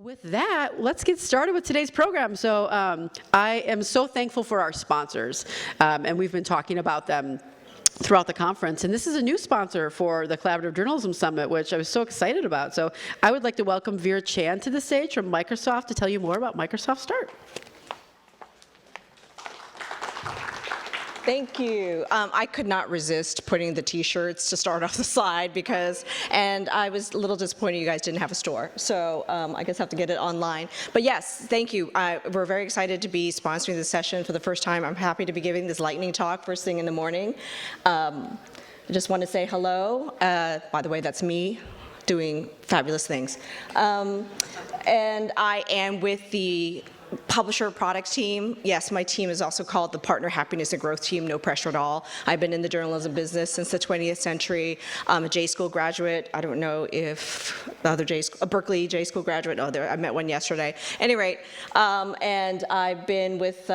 With that, let's get started with today's program. So I am so thankful for our sponsors, and we've been talking about them throughout the conference. And this is a new sponsor for the Collaborative Journalism Summit, which I was so excited about. So I would like to welcome Vera Chan to the stage from Microsoft to tell you more about Microsoft Start. Thank you. I could not resist putting the t-shirts to start off the slide and I was a little disappointed you guys didn't have a store. So I guess I have to get it online. But yes, thank you. We're very excited to be sponsoring this session for the first time. I'm happy to be giving this lightning talk first thing in the morning. I just want to say hello. By the way, that's me doing fabulous things. And I am with the publisher product team. Yes, my team is also called the Partner Happiness and Growth Team, no pressure at all. I've been in the journalism business since the 20th century. I'm a J School graduate. I don't know if the other a Berkeley J School graduate, I met one yesterday. At any rate, and I've been with,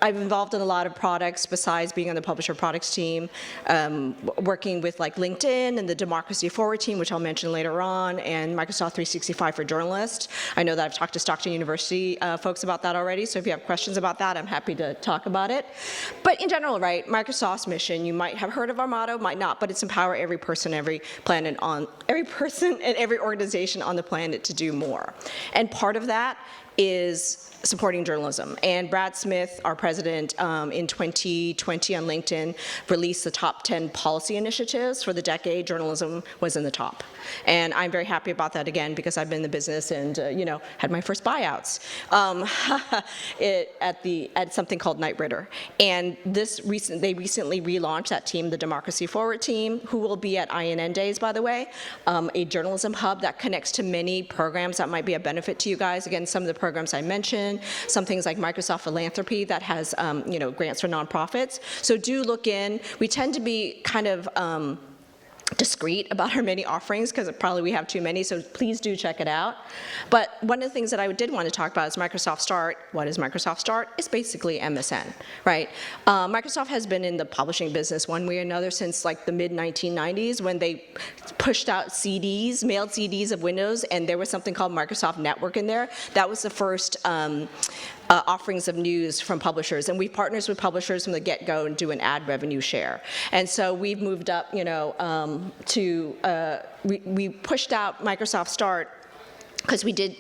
I'm involved in a lot of products besides being on the publisher products team, working with like LinkedIn and the Democracy Forward team, which I'll mention later on, and Microsoft 365 for journalists. I know that I've talked to Stockton University folks about that already, so if you have questions about that, I'm happy to talk about it. But in general, right, Microsoft's mission, you might have heard of our motto, might not, but it's empower every person, every planet on, every person and every organization on the planet to do more. And part of that is supporting journalism. And Brad Smith, our president, in 2020 on LinkedIn, released the top 10 policy initiatives for the decade. Journalism was in the top. And I'm very happy about that again, because I've been in the business and you know, had my first buyouts at something called Knight Ridder. And they recently relaunched that team, the Democracy Forward team, who will be at INN Days, by the way, a journalism hub that connects to many programs that might be a benefit to you guys. Again, some of the programs I mentioned, some things like Microsoft Philanthropy that has you know, grants for nonprofits. So do look in. We tend to be kind of discreet about our many offerings because probably we have too many, so please do check it out. But one of the things that I did want to talk about is Microsoft Start. What is Microsoft Start? It's basically MSN, right? Microsoft has been in the publishing business one way or another since like the mid-1990s when they pushed out CDs, mailed CDs of Windows, and there was something called Microsoft Network in there. That was the first offerings of news from publishers, and we partners with publishers from the get-go and do an ad revenue share. And so we've moved up, you know, we pushed out Microsoft Start because we did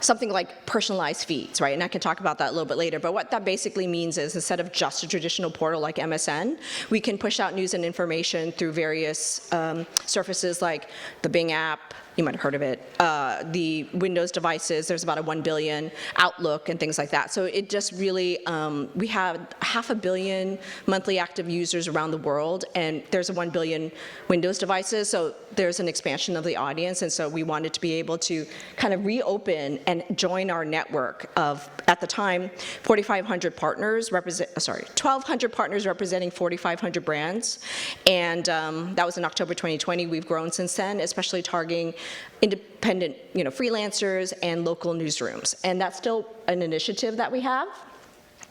something like personalized feeds, right? And I can talk about that a little bit later, but what that basically means is instead of just a traditional portal like MSN, we can push out news and information through various surfaces like the Bing app, you might have heard of it, the Windows devices, there's about a 1 billion, Outlook and things like that. So it just really, we have 500 million monthly active users around the world, and there's a 1 billion Windows devices, so there's an expansion of the audience, and so we wanted to be able to kind of reopen and join our network of, at the time, 4,500 partners, 1,200 partners representing 4,500 brands, and that was in October 2020. We've grown since then, especially targeting independent, you know, freelancers and local newsrooms. And that's still an initiative that we have,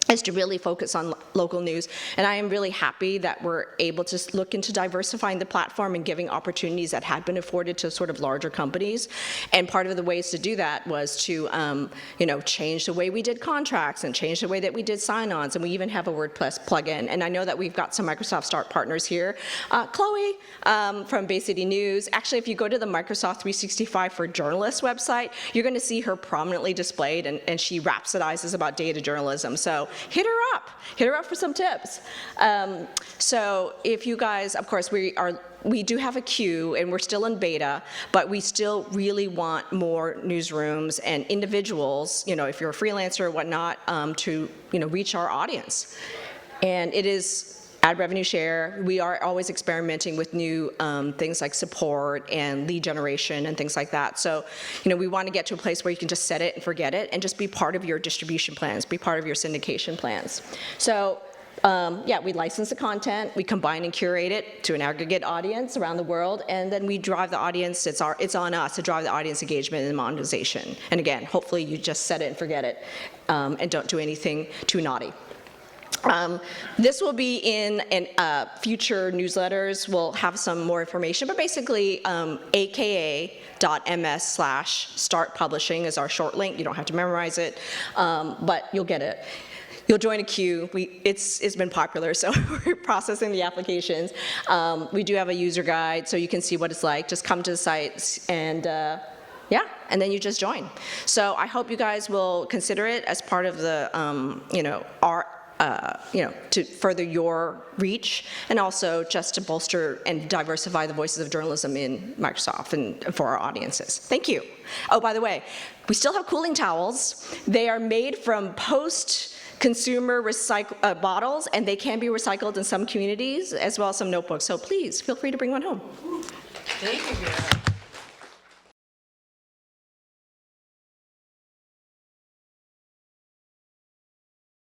is to really focus on local news. And I am really happy that we're able to look into diversifying the platform and giving opportunities that had been afforded to sort of larger companies. And part of the ways to do that was to, you know, change the way we did contracts and change the way that we did sign-ons. And we even have a WordPress plugin. And I know that we've got some Microsoft Start partners here. Chloe from Bay City News. Actually, if you go to the Microsoft 365 for Journalists website, you're going to see her prominently displayed, and she rhapsodizes about data journalism. So hit her up for some tips. So if you guys, of course, we do have a queue and we're still in beta, but we still really want more newsrooms and individuals, you know, if you're a freelancer or whatnot, to, you know, reach our audience. And it is ad revenue share. We are always experimenting with new things like support and lead generation and things like that. So, you know, we want to get to a place where you can just set it and forget it and just be part of your distribution plans, be part of your syndication plans. So, yeah, we license the content, we combine and curate it to an aggregate audience around the world, and then we drive the audience. It's on us to drive the audience engagement and monetization. And again, hopefully you just set it and forget it, and don't do anything too naughty. This will be in future newsletters. We'll have some more information, but basically aka.ms/start publishing is our short link. You don't have to memorize it, but you'll get it. You'll join a queue. It's been popular, so we're processing the applications. We do have a user guide, so you can see what it's like. Just come to the site and yeah, and then you just join. So I hope you guys will consider it as part of the, to further your reach, and also just to bolster and diversify the voices of journalism in Microsoft and for our audiences. Thank you. Oh, by the way, we still have cooling towels. They are made from post-consumer bottles, and they can be recycled in some communities, as well as some notebooks. So please, feel free to bring one home. Thank you, Vera.